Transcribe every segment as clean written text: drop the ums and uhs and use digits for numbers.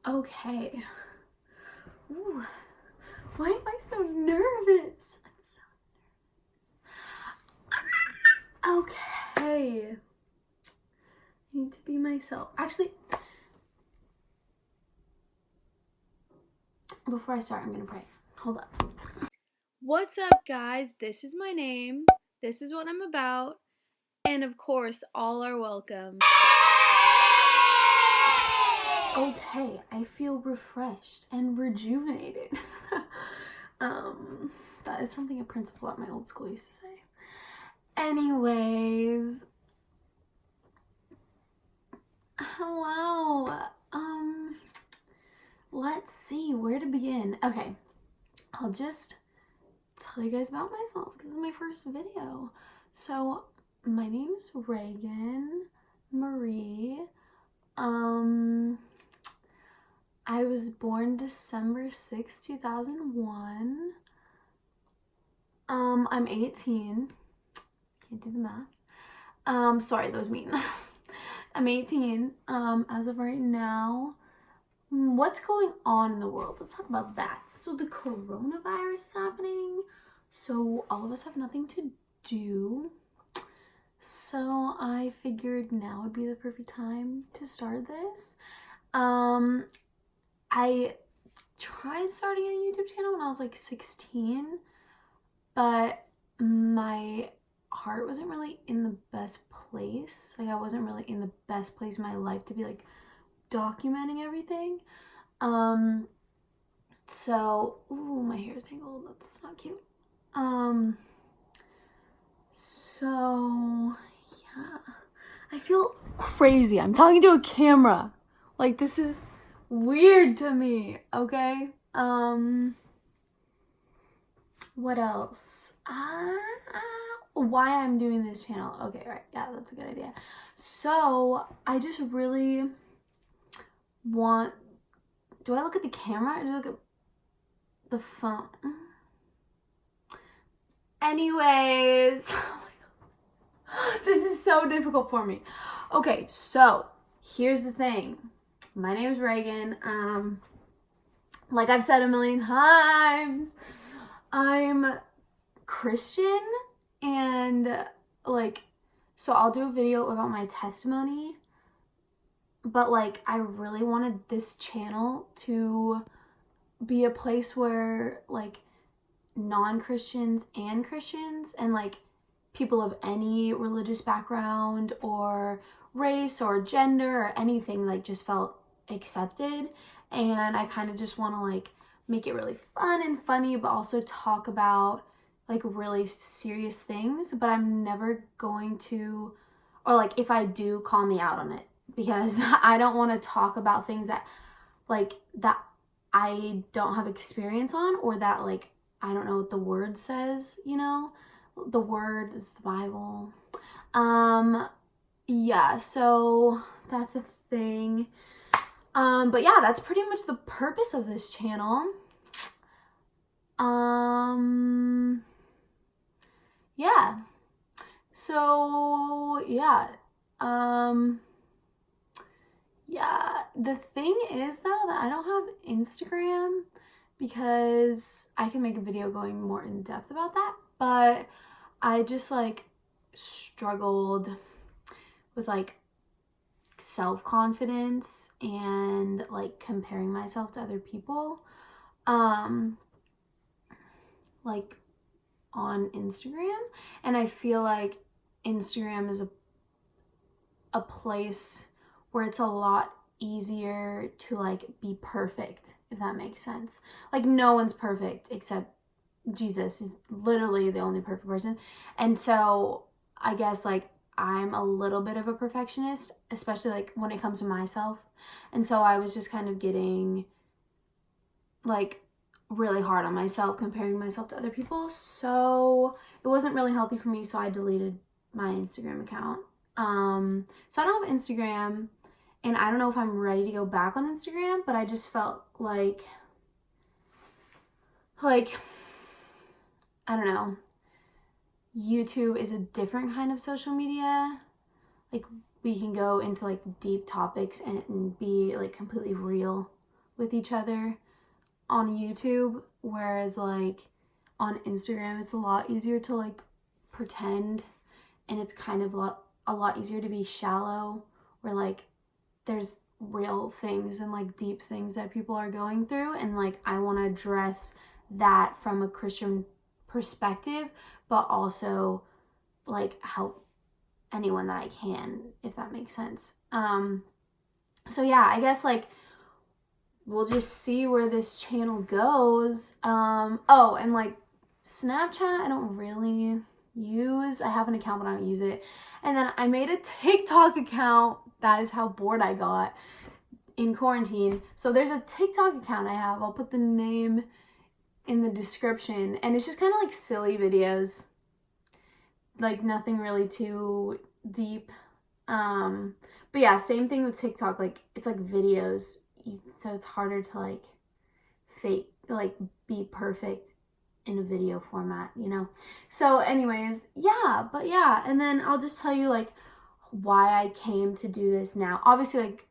Okay. Ooh, why am I so nervous? Okay. I need to be myself. Actually, before I start, I'm gonna pray. Hold up. What's up, guys? This is my name. This is what I'm about. And of course, all are welcome. Okay, I feel refreshed and rejuvenated. That is something a principal at my old school used to say. Anyways, hello. Let's see where to begin. Okay, I'll just tell you guys about myself because this is my first video. So, my name's Reagan Marie. I was born December 6, 2001. I'm 18. Can't do the math. Sorry, that was mean. I'm 18, as of right now. What's going on in the world? Let's talk about that. So the coronavirus is happening. So all of us have nothing to do. So I figured now would be the perfect time to start this. I tried starting a YouTube channel when I was like 16, but my heart wasn't really in the best place. Like I wasn't really in the best place in my life to be like documenting everything. So, ooh, my hair is tangled. That's not cute. So yeah, I feel crazy. I'm talking to a camera. Like this is weird to me, okay? What else? Why I'm doing this channel. Okay, right. Yeah, that's a good idea. So, I just really want... Do I look at the camera or do I look at the phone? Anyways. Oh my God. This is so difficult for me. Okay, so, here's the thing. My name is Reagan. Like I've said a million times, I'm Christian, and like, so I'll do a video about my testimony, but like I really wanted this channel to be a place where like non-Christians and Christians and like people of any religious background or race or gender or anything like just felt accepted. And I kind of just want to like make it really fun and funny, but also talk about like really serious things. But I'm never going to, or like if I do, call me out on it, because I don't want to talk about things that like that I don't have experience on, or that like I don't know what the word says, you know? The word is the Bible. Yeah, so that's a thing. But yeah, that's pretty much the purpose of this channel. Yeah. So, yeah. Yeah, the thing is though that I don't have Instagram because I can make a video going more in depth about that, but I just like struggled with like self-confidence and like comparing myself to other people like on Instagram, and I feel like Instagram is a place where it's a lot easier to like be perfect, if that makes sense. Like no one's perfect except Jesus is literally the only perfect person. And so I guess like I'm a little bit of a perfectionist, especially like when it comes to myself. And so I was just kind of getting like really hard on myself, comparing myself to other people. So it wasn't really healthy for me. So I deleted my Instagram account. So I don't have Instagram, and I don't know if I'm ready to go back on Instagram, but I just felt like, I don't know. YouTube is a different kind of social media. Like we can go into like deep topics and be like completely real with each other on YouTube, whereas like on Instagram it's a lot easier to like pretend, and it's kind of a lot easier to be shallow, where like there's real things and like deep things that people are going through, and like I want to address that from a Christian perspective, but also like help anyone that I can, if that makes sense. So yeah, I guess like we'll just see where this channel goes. Oh, and like Snapchat I don't really use. I have an account but I don't use it. And then I made a TikTok account. That is how bored I got in quarantine. So there's a TikTok account I have. I'll put the name in the description, and it's just kind of like silly videos, like nothing really too deep. But yeah, same thing with TikTok. Like it's like videos, so it's harder to like fake, like be perfect in a video format, you know? So anyways, yeah, but yeah, and then I'll just tell you like why I came to do this now. Obviously, like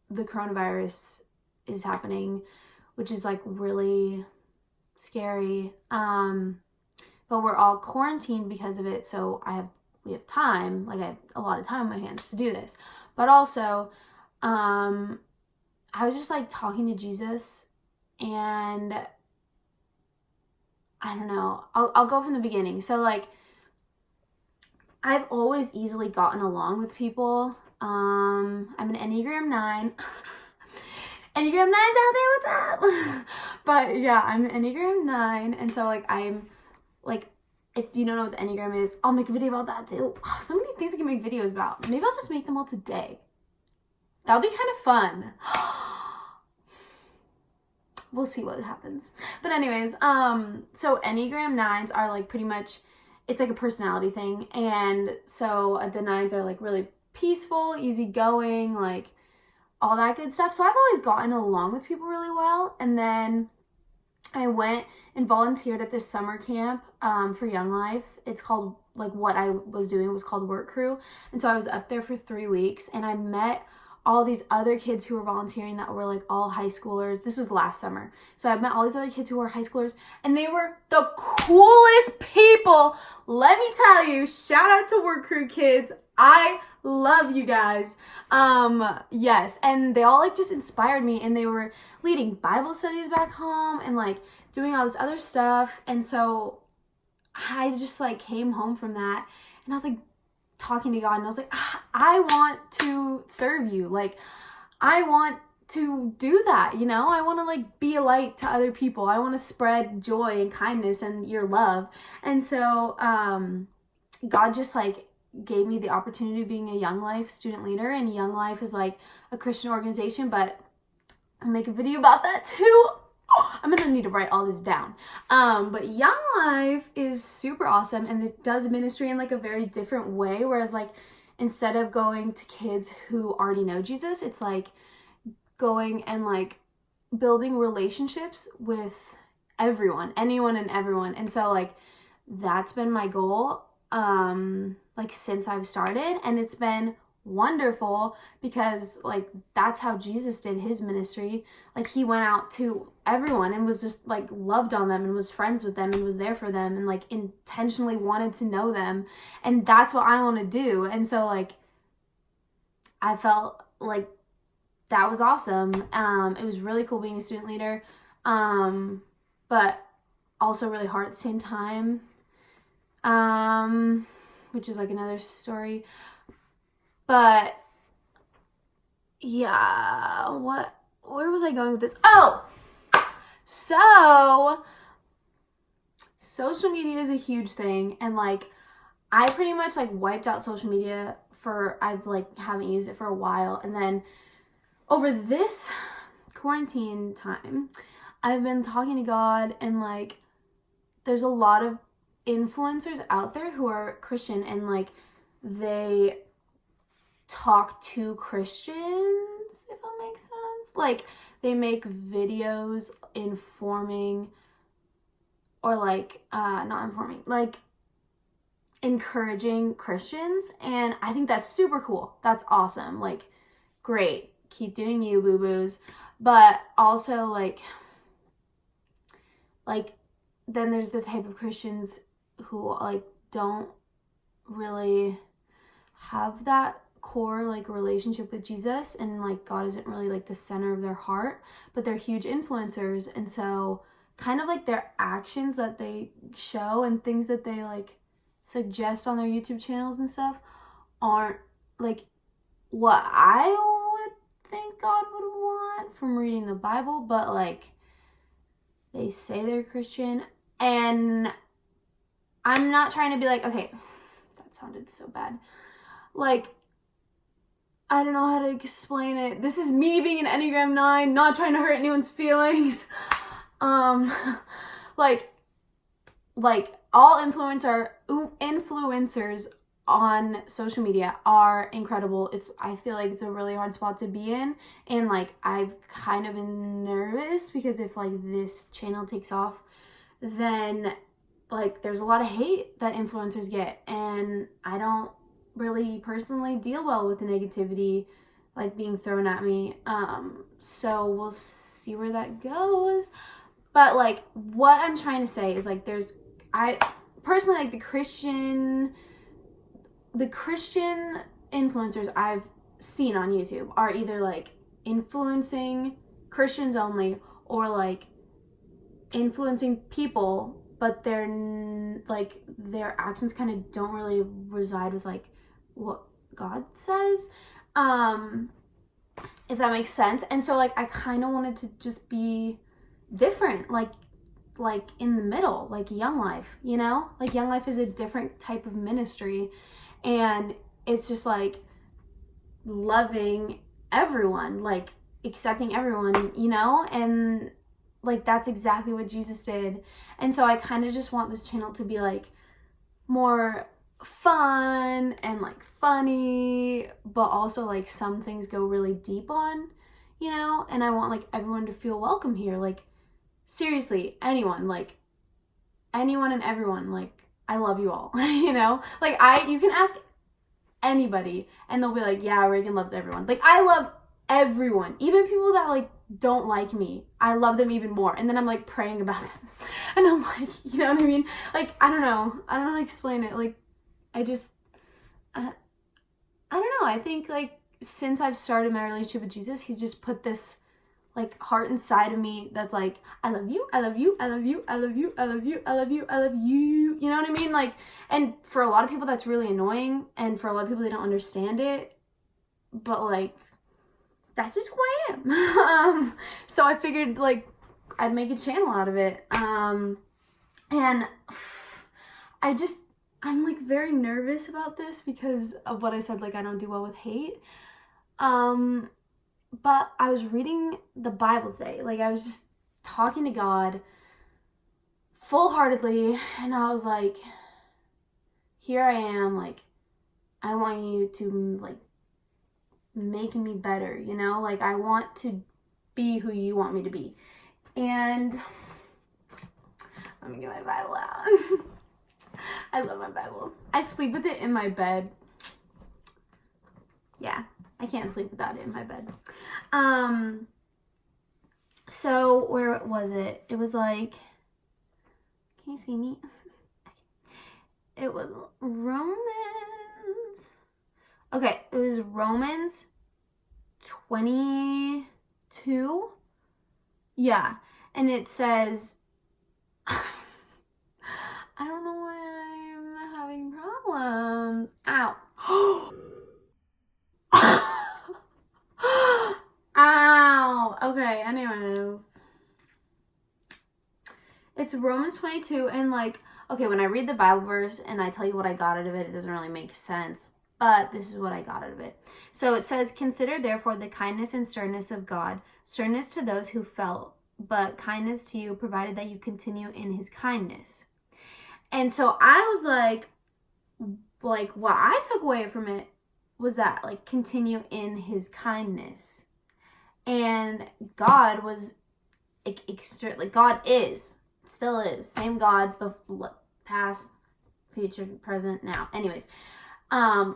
the coronavirus is happening, which is like really scary. But we're all quarantined because of it, so we have time, like I have a lot of time on my hands to do this. But also, I was just like talking to Jesus, and I don't know, I'll go from the beginning. So like I've always easily gotten along with people. I'm an Enneagram 9. Enneagram 9's out there, what's up? But yeah, I'm an Enneagram 9, and so like I'm like, if you don't know what the Enneagram is, I'll make a video about that too. Oh, so many things I can make videos about. Maybe I'll just make them all today. That would be kind of fun. We'll see what happens. But anyways, so Enneagram 9s are like pretty much, it's like a personality thing. And so the 9s are like really peaceful, easygoing, like all that good stuff. So I've always gotten along with people really well. And then I went and volunteered at this summer camp for Young Life. It's called, like what I was doing was called Work Crew. And so I was up there for 3 weeks, and I met all these other kids who were volunteering that were like all high schoolers. This was last summer. So I met all these other kids who were high schoolers, and they were the coolest people. Let me tell you, shout out to Work Crew kids. I love you guys. Yes, and they all like just inspired me, and they were leading Bible studies back home and like doing all this other stuff. And so I just like came home from that, and I was like talking to God, and I was like, I want to serve you. Like I want to do that, you know? I want to like be a light to other people. I want to spread joy and kindness and your love. And so God just like gave me the opportunity of being a Young Life student leader, and Young Life is like a Christian organization, but I'll make a video about that too. Oh, I'm gonna need to write all this down. But Young Life is super awesome, and it does ministry in like a very different way, whereas like instead of going to kids who already know Jesus, it's like going and like building relationships with everyone, anyone and everyone. And so like that's been my goal like since I've started, and it's been wonderful because like that's how Jesus did his ministry. Like he went out to everyone and was just like loved on them and was friends with them and was there for them and like intentionally wanted to know them, and that's what I want to do. And so like I felt like that was awesome. It was really cool being a student leader, but also really hard at the same time, which is like another story. But yeah, where was I going with this? Oh, so social media is a huge thing, and like I pretty much like wiped out social media I've like haven't used it for a while, and then over this quarantine time, I've been talking to God, and like there's a lot of influencers out there who are Christian, and like they talk to Christians, if that makes sense. Like they make videos informing, or like not informing, like encouraging Christians, and I think that's super cool. That's awesome. Like great, keep doing you, boo-boos. But also like then there's the type of Christians who like don't really have that core like relationship with Jesus, and like God isn't really like the center of their heart, but they're huge influencers, and so kind of like their actions that they show and things that they like suggest on their YouTube channels and stuff aren't like what I would think God would want from reading the Bible, but like they say they're Christian, and I'm not trying to be like, okay, that sounded so bad. Like, I don't know how to explain it. This is me being an Enneagram 9, not trying to hurt anyone's feelings. Like all influencers on social media are incredible. I feel like it's a really hard spot to be in, and like I've kind of been nervous because if like this channel takes off, then like there's a lot of hate that influencers get, and I don't really personally deal well with the negativity like being thrown at me. So we'll see where that goes. But like what I'm trying to say is like I personally like the Christian influencers I've seen on YouTube are either like influencing Christians only, or like influencing people, but they're like their actions kind of don't really reside with like what God says, if that makes sense. And so like I kind of wanted to just be different, like in the middle, like Young Life, you know, like Young Life is a different type of ministry, and it's just like loving everyone, like accepting everyone, you know, and like that's exactly what Jesus did. And so I kind of just want this channel to be like more fun and like funny, but also like some things go really deep on, you know, and I want like everyone to feel welcome here. Like seriously, anyone and everyone, like I love you all. You know, like you can ask anybody and they'll be like, yeah, Reagan loves everyone. Like I love everyone, even people that like don't like me, I love them even more. And then I'm like praying about them and I'm like, you know what I mean? Like I don't know how to explain it. Like I just I don't know, I think like since I've started my relationship with Jesus, he's just put this like heart inside of me that's like, I love you, I love you, I love you, I love you, I love you, I love you, I love you. You know what I mean? Like, and for a lot of people that's really annoying, and for a lot of people they don't understand it, but like that's just who I am. So I figured like I'd make a channel out of it. And I'm like very nervous about this because of what I said, like I don't do well with hate. But I was reading the Bible today, like I was just talking to God full-heartedly, and I was like, here I am, like I want you to like make me better, you know, like I want to be who you want me to be. And let me get my Bible out. I love my Bible. I sleep with it in my bed. Yeah, I can't sleep without it in my bed. So where was it? It was like, can you see me? It was Romans. Okay, it was Romans 22. Yeah, and it says, I don't know why I'm having problems. Ow. Ow. Okay, anyways. It's Romans 22, and like, okay, when I read the Bible verse and I tell you what I got out of it, it doesn't really make sense. But this is what I got out of it. So it says, consider therefore the kindness and sternness of God, sternness to those who fell, but kindness to you, provided that you continue in his kindness. And so I was like what I took away from it was that like continue in his kindness. And God was like God is, still is, same God, past, future, present, now. Anyways,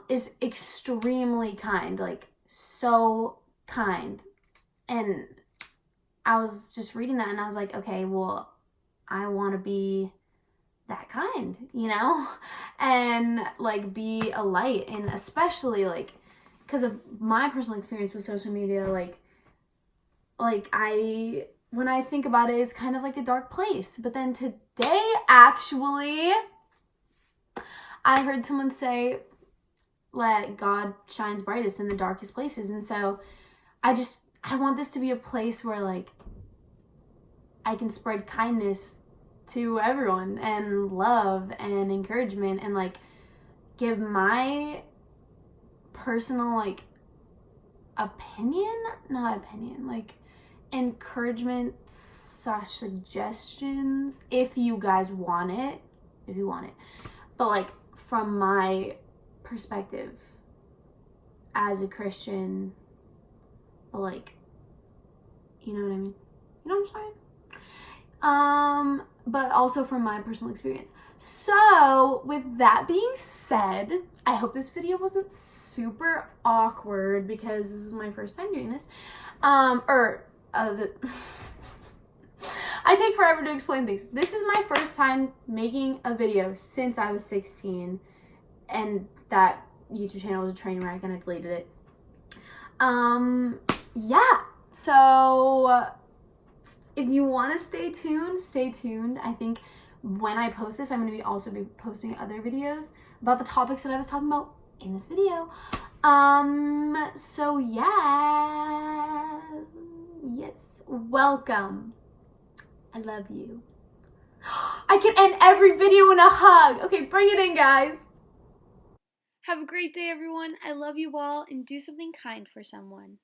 is extremely kind, like so kind. And I was just reading that and I was like, okay, well, I want to be that kind, you know, and like be a light. And especially like because of my personal experience with social media, like when I think about it, it's kind of like a dark place. But then today, actually, I heard someone say, let God shines brightest in the darkest places. And so I want this to be a place where like I can spread kindness to everyone and love and encouragement and like give my personal like like encouragement / suggestions if you guys want it, but like from my perspective as a Christian, but like, you know what I mean? You know what I'm saying? But also from my personal experience. So with that being said, I hope this video wasn't super awkward because this is my first time doing this. I take forever to explain things. This is my first time making a video since I was 16, and that YouTube channel was a train wreck and I deleted it. Yeah, so if you want to stay tuned. I think when I post this, I'm going to also be posting other videos about the topics that I was talking about in this video. So yeah, yes, welcome. I love you. I can end every video in a hug. Okay, bring it in, guys. Have a great day, everyone. I love you all, and do something kind for someone.